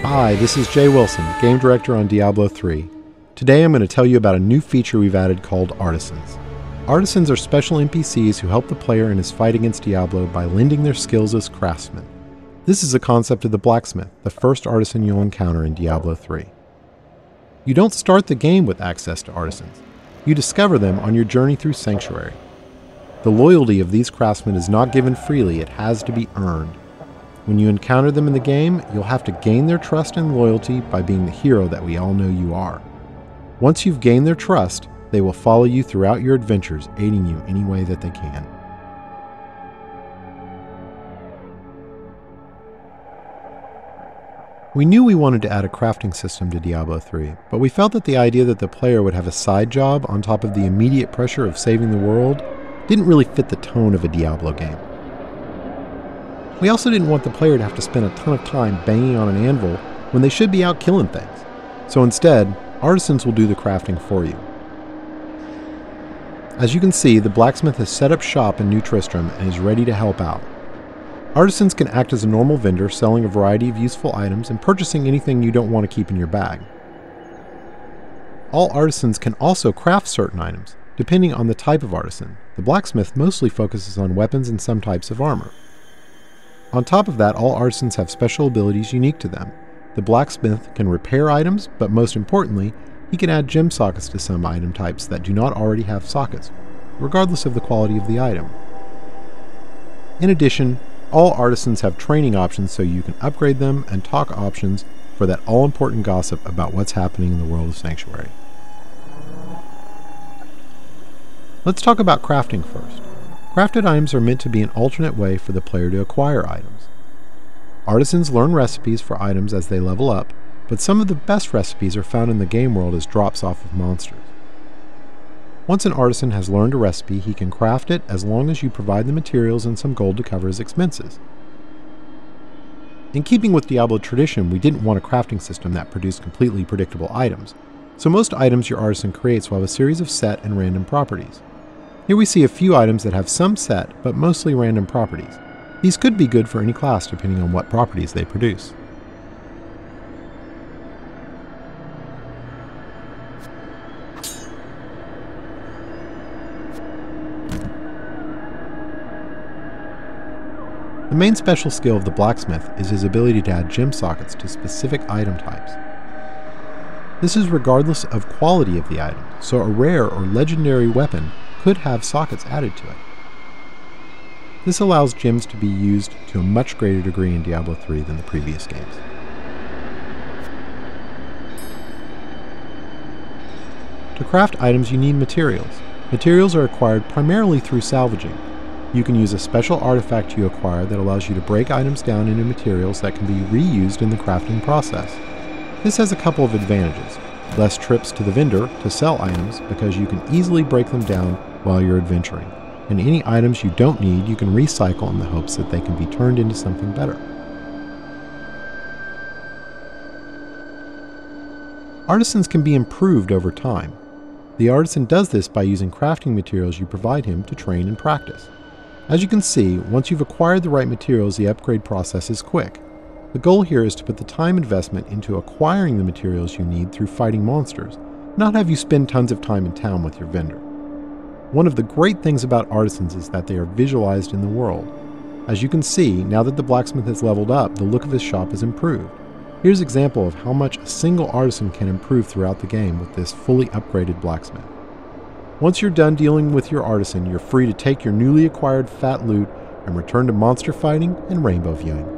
Hi, this is Jay Wilson, Game Director on Diablo 3. Today I'm going to tell you about a new feature we've added called Artisans. Artisans are special NPCs who help the player in his fight against Diablo by lending their skills as craftsmen. This is a concept of the blacksmith, the first artisan you'll encounter in Diablo 3. You don't start the game with access to artisans. You discover them on your journey through Sanctuary. The loyalty of these craftsmen is not given freely, it has to be earned. When you encounter them in the game, you'll have to gain their trust and loyalty by being the hero that we all know you are. Once you've gained their trust, they will follow you throughout your adventures, aiding you any way that they can. We knew we wanted to add a crafting system to Diablo 3, but we felt that the idea that the player would have a side job on top of the immediate pressure of saving the world didn't really fit the tone of a Diablo game. We also didn't want the player to have to spend a ton of time banging on an anvil when they should be out killing things. So instead, artisans will do the crafting for you. As you can see, the blacksmith has set up shop in New Tristram and is ready to help out. Artisans can act as a normal vendor, selling a variety of useful items and purchasing anything you don't want to keep in your bag. All artisans can also craft certain items, depending on the type of artisan. The blacksmith mostly focuses on weapons and some types of armor. On top of that, all artisans have special abilities unique to them. The blacksmith can repair items, but most importantly, he can add gem sockets to some item types that do not already have sockets, regardless of the quality of the item. In addition, all artisans have training options so you can upgrade them, and talk options for that all-important gossip about what's happening in the world of Sanctuary. Let's talk about crafting first. Crafted items are meant to be an alternate way for the player to acquire items. Artisans learn recipes for items as they level up, but some of the best recipes are found in the game world as drops off of monsters. Once an artisan has learned a recipe, he can craft it as long as you provide the materials and some gold to cover his expenses. In keeping with Diablo tradition, we didn't want a crafting system that produced completely predictable items, so most items your artisan creates will have a series of set and random properties. Here we see a few items that have some set, but mostly random properties. These could be good for any class depending on what properties they produce. The main special skill of the blacksmith is his ability to add gem sockets to specific item types. This is regardless of quality of the item, so a rare or legendary weapon could have sockets added to it. This allows gems to be used to a much greater degree in Diablo 3 than the previous games. To craft items you need materials. Materials are acquired primarily through salvaging. You can use a special artifact you acquire that allows you to break items down into materials that can be reused in the crafting process. This has a couple of advantages. Less trips to the vendor to sell items because you can easily break them down while you're adventuring, and any items you don't need you can recycle in the hopes that they can be turned into something better. Artisans can be improved over time. The artisan does this by using crafting materials you provide him to train and practice. As you can see, once you've acquired the right materials, the upgrade process is quick. The goal here is to put the time investment into acquiring the materials you need through fighting monsters, not have you spend tons of time in town with your vendor. One of the great things about artisans is that they are visualized in the world. As you can see, now that the blacksmith has leveled up, the look of his shop is improved. Here's an example of how much a single artisan can improve throughout the game with this fully upgraded blacksmith. Once you're done dealing with your artisan, you're free to take your newly acquired fat loot and return to monster fighting and rainbow viewing.